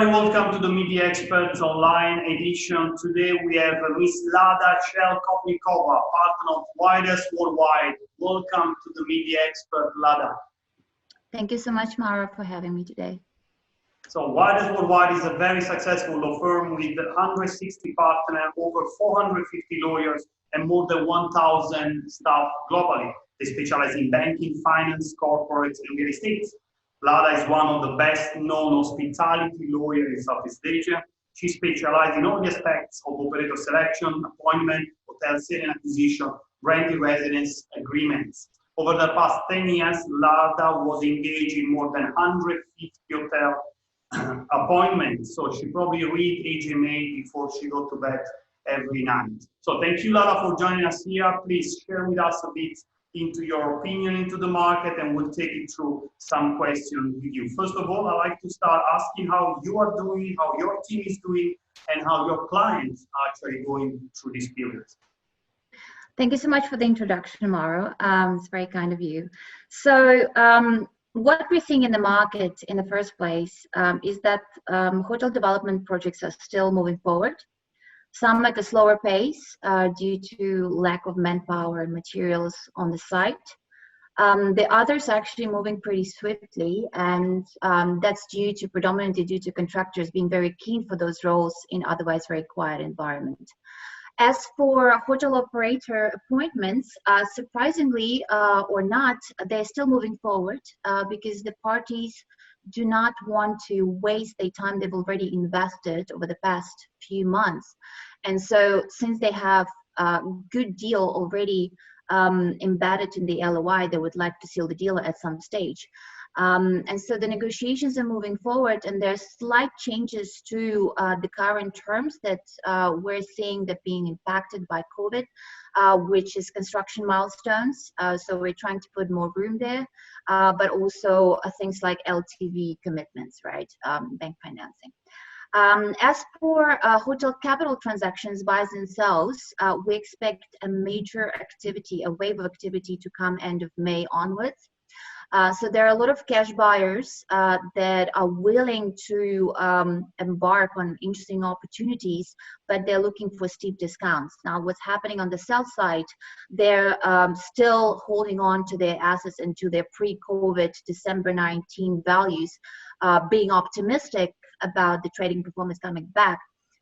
everybody, welcome to the Media Experts Online edition. Today we have Ms. Lada Shelkovnikova, partner of Withersworldwide. Welcome to the Media Expert, Lada. Thank you so much, Mauro, for having me today. So Withersworldwide is a very successful law firm with 160 partners, over 450 lawyers, and more than 1,000 staff globally. They specialize in banking, finance, corporates, and real estate. Lada is one of the best-known hospitality lawyers in Southeast Asia. She specializes in all the aspects of operator selection, appointment, hotel sale and acquisition, rental residence agreements. Over the past 10 years, Lada was engaged in more than 150 hotel appointments. So she probably read HMA before she go to bed every night. So thank you, Lada, for joining us here. Please share with us a bit into your opinion into the market, and we'll take it through some questions with you. First of all, I'd like to start asking how you are doing, how your team is doing, and how your clients are actually going through this period. Thank you so much for the introduction, Mauro. It's very kind of you. So what we're seeing in the market in the first place is that hotel development projects are still moving forward. Some at a slower pace due to lack of manpower and materials on the site. The others are actually moving pretty swiftly, and that's predominantly due to contractors being very keen for those roles in otherwise very quiet environment. As for hotel operator appointments, surprisingly or not, they're still moving forward because the parties do not want to waste the time they've already invested over the past few months. And so since they have a good deal already embedded in the LOI, they would like to seal the deal at some stage. And so the negotiations are moving forward, and there's slight changes to the current terms that we're seeing that being impacted by COVID, which is construction milestones. So we're trying to put more room there, but also things like LTV commitments, right? Bank financing. As for hotel capital transactions, buys and sells, we expect a major activity, a wave of activity to come end of May onwards. So there are a lot of cash buyers that are willing to embark on interesting opportunities, but they're looking for steep discounts. Now, what's happening on the sell side, they're still holding on to their assets and to their pre-COVID December 19 values, being optimistic about the trading performance coming back.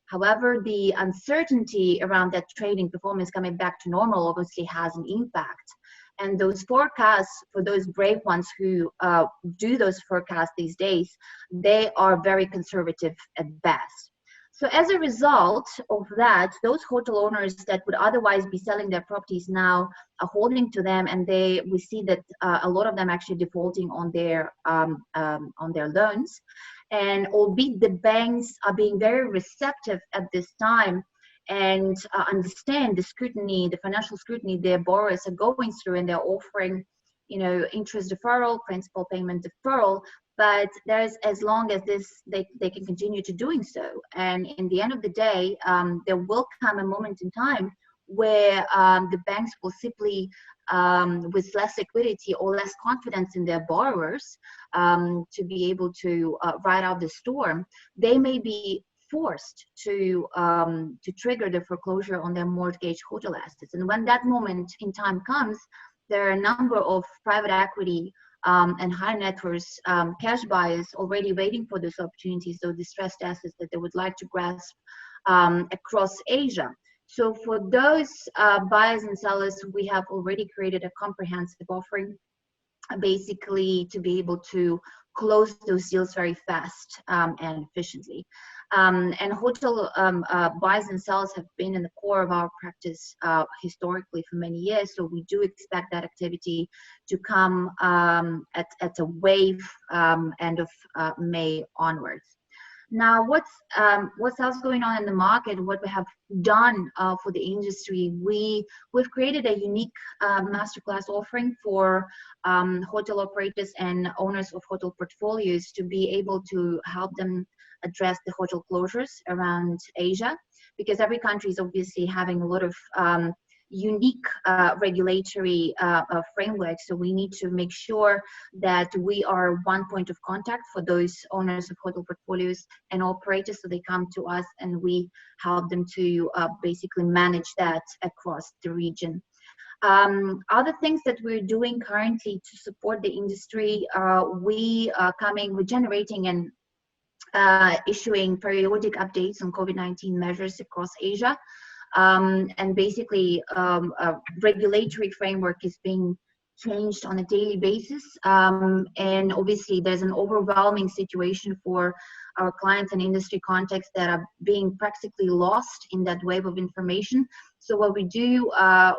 However, the uncertainty around that trading performance coming back to normal obviously has an impact. And those forecasts, for those brave ones who do those forecasts these days, they are very conservative at best. So as a result of that, those hotel owners that would otherwise be selling their properties now are holding to them, and we see that a lot of them actually defaulting on their loans. And albeit the banks are being very receptive at this time and understand the scrutiny, the financial scrutiny their borrowers are going through, and they're offering, interest deferral, principal payment deferral. But there's, as long as they can continue to doing so. And in the end of the day, there will come a moment in time where the banks will simply, with less liquidity or less confidence in their borrowers to be able to ride out the storm, they may be forced to trigger the foreclosure on their mortgage hotel assets. And when that moment in time comes, there are a number of private equity and high net worth cash buyers already waiting for those opportunities, those distressed assets that they would like to grasp across Asia. So for those buyers and sellers, we have already created a comprehensive offering, basically to be able to close those deals very fast and efficiently. And hotel buys and sells have been in the core of our practice historically for many years. So we do expect that activity to come at a wave end of May onwards. Now, what's else going on in the market? What we have done for the industry, we've created a unique masterclass offering for hotel operators and owners of hotel portfolios to be able to help them address the hotel closures around Asia, because every country is obviously having a lot of unique regulatory framework. So we need to make sure that we are one point of contact for those owners of hotel portfolios and operators, so they come to us and we help them to basically manage that across the region. Other things that we're doing currently to support the industry, we're generating and issuing periodic updates on COVID-19 measures across Asia. And basically, a regulatory framework is being changed on a daily basis. And obviously, there's an overwhelming situation for our clients and industry contacts that are being practically lost in that wave of information. So what we do,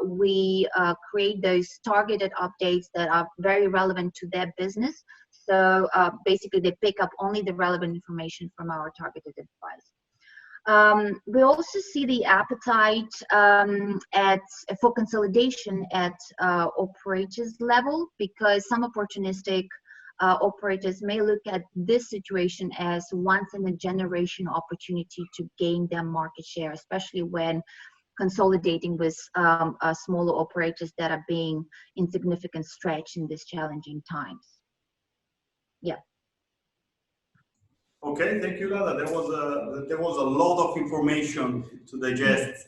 we create those targeted updates that are very relevant to their business. So basically, they pick up only the relevant information from our targeted advice. We also see the appetite for consolidation at operators level, because some opportunistic operators may look at this situation as once in a generation opportunity to gain their market share, especially when consolidating with smaller operators that are being in significant stretch in these challenging times. Yeah. Okay, thank you, Lada. There was a lot of information to digest.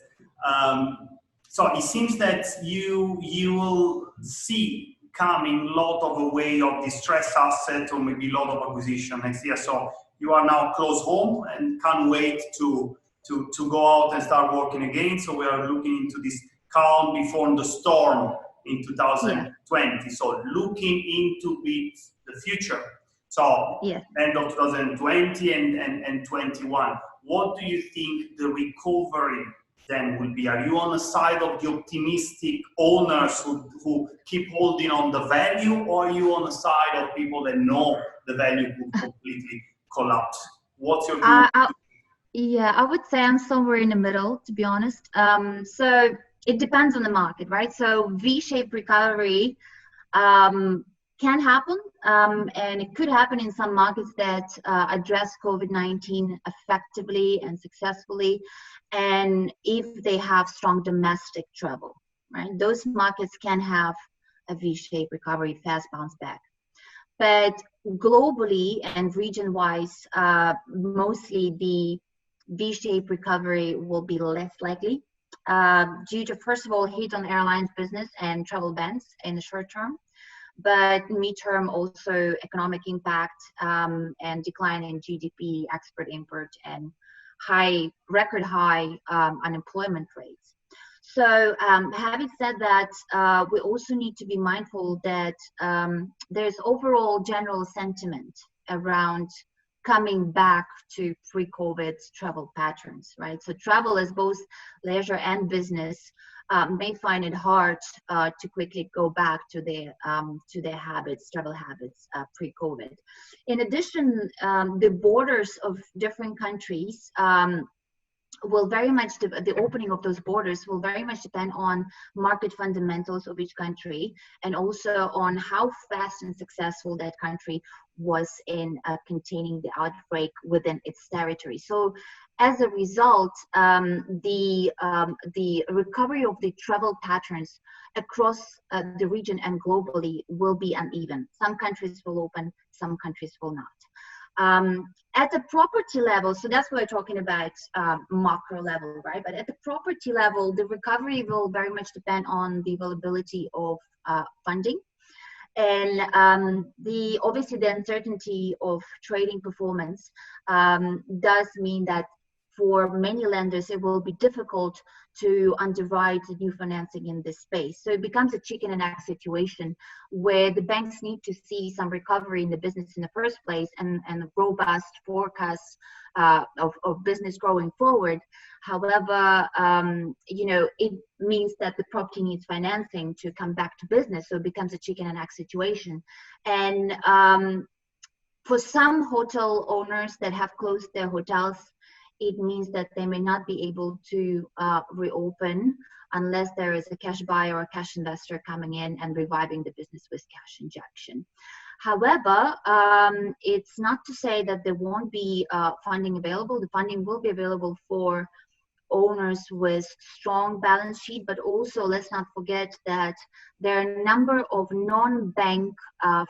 So it seems that you will see coming a lot of a way of distressed asset or maybe a lot of acquisition next year. So you are now close home and can't wait to go out and start working again. So we are looking into this calm before the storm in 2020. So looking into the future. So end of 2020 and 21. What do you think the recovery then will be? Are you on the side of the optimistic owners who keep holding on the value, or are you on the side of people that know the value will completely collapse? What's your view? I would say I'm somewhere in the middle, to be honest. So it depends on the market, right? So V-shaped recovery can happen, and it could happen in some markets that address COVID-19 effectively and successfully, and if they have strong domestic travel, right? Those markets can have a V-shaped recovery, fast bounce back. But globally and region-wise, mostly the V-shaped recovery will be less likely due to, first of all, hit on airlines business and travel bans in the short term, but midterm also economic impact and decline in GDP, export import, and record high unemployment rates. So having said that, we also need to be mindful that there's overall general sentiment around coming back to pre-COVID travel patterns, right? So travel as both leisure and business may find it hard to quickly go back to their habits, travel habits pre-COVID. In addition, the borders of different countries will very much, the opening of those borders will very much depend on market fundamentals of each country, and also on how fast and successful that country was in containing the outbreak within its territory. So as a result, the recovery of the travel patterns across the region and globally will be uneven. Some countries will open, some countries will not. At the property level, so that's what we're talking about macro level, right? But at the property level, the recovery will very much depend on the availability of funding. And obviously the uncertainty of trading performance does mean that for many lenders, it will be difficult to underwrite new financing in this space. So it becomes a chicken and egg situation where the banks need to see some recovery in the business in the first place and robust forecasts of business growing forward. However, it means that the property needs financing to come back to business. So it becomes a chicken and egg situation. And for some hotel owners that have closed their hotels, it means that they may not be able to reopen unless there is a cash buyer or a cash investor coming in and reviving the business with cash injection. However, it's not to say that there won't be funding available. The funding will be available for owners with strong balance sheet, but also let's not forget that there are a number of non-bank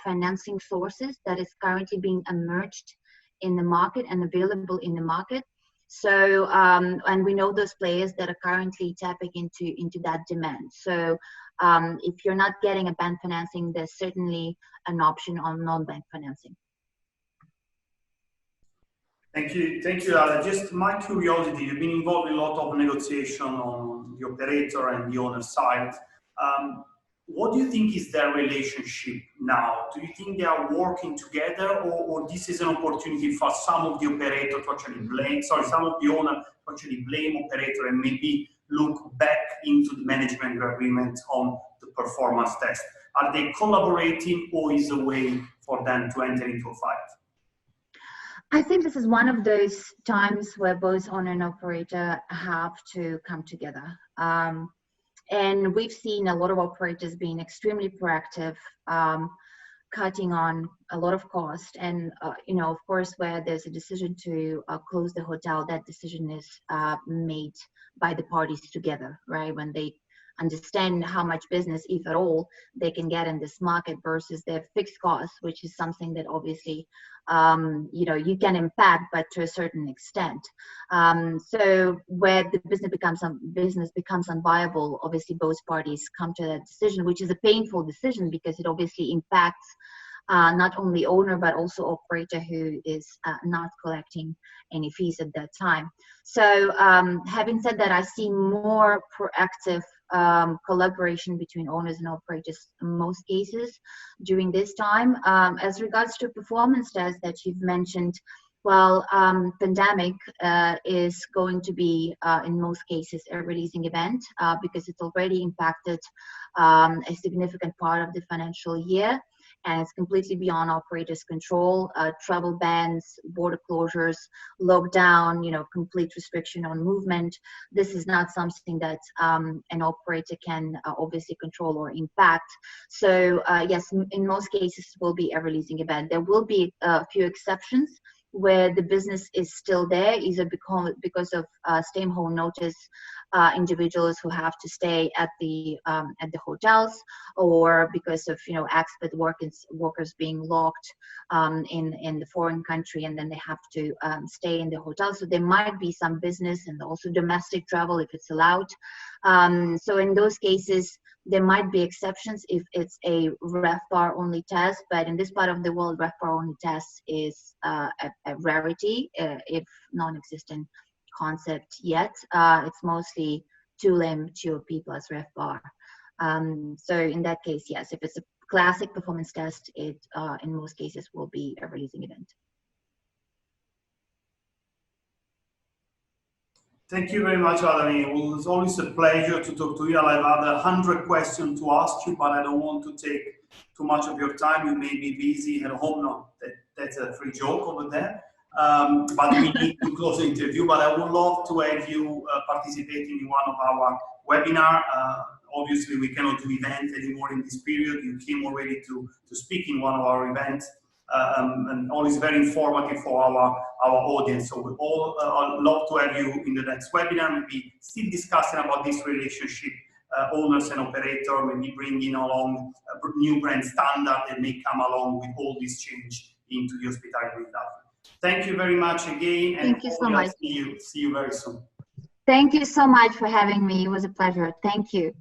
financing sources that is currently being emerged in the market and available in the market. So, and we know those players that are currently tapping into that demand. So if you're not getting a bank financing, there's certainly an option on non-bank financing. Thank you, Lada. Just my curiosity, you've been involved in a lot of negotiation on the operator and the owner side. What do you think is their relationship now? Do you think they are working together, or this is an opportunity for some of the operator to actually blame, sorry, some of the owner to actually blame operator and maybe look back into the management agreement on the performance test? Are they collaborating, or is a way for them to enter into a fight? I think this is one of those times where both owner and operator have to come together. And we've seen a lot of operators being extremely proactive, cutting on a lot of cost. And, you know, of course, where there's a decision to close the hotel, that decision is made by the parties together, right? When they understand how much business, if at all, they can get in this market versus their fixed costs, which is something that obviously, you know, you can impact, but to a certain extent. So where the business becomes unviable, obviously both parties come to that decision, which is a painful decision because it obviously impacts not only owner but also operator who is not collecting any fees at that time. So having said that, I see more proactive collaboration between owners and operators in most cases during this time. As regards to performance tests that you've mentioned, well, pandemic is going to be in most cases a releasing event because it's already impacted a significant part of the financial year, and it's completely beyond operators' control. Travel bans, border closures, lockdown, you know, complete restriction on movement. This is not something that an operator can obviously control or impact. So yes, in most cases it will be a releasing event. There will be a few exceptions where the business is still there, either because of stay-at-home notice, individuals who have to stay at the hotels, or because of, you know, expat workers being locked in the foreign country, and then they have to stay in the hotel. So there might be some business and also domestic travel if it's allowed. So in those cases, there might be exceptions if it's a RevPAR only test, but in this part of the world, RevPAR only test is a rarity, if non-existent concept yet. It's mostly TULIM, TOP plus RevPAR. So in that case, yes, if it's a classic performance test, it in most cases will be a releasing event. Thank you very much, Lada. Well, it's always a pleasure to talk to you. I have 100 questions to ask you, but I don't want to take too much of your time. You may be busy at home. No, that's a free joke over there. But we need to close the interview. But I would love to have you participating in one of our webinars. Obviously, we cannot do events anymore in this period. You came already to speak in one of our events. And always very informative for our audience. So we all love to have you in the next webinar. Maybe still discussing about this relationship, owners and operator, maybe bringing along a new brand standard that may come along with all this change into the hospitality industry. Thank you very much again. And thank you so much. See you very soon. Thank you so much for having me. It was a pleasure. Thank you.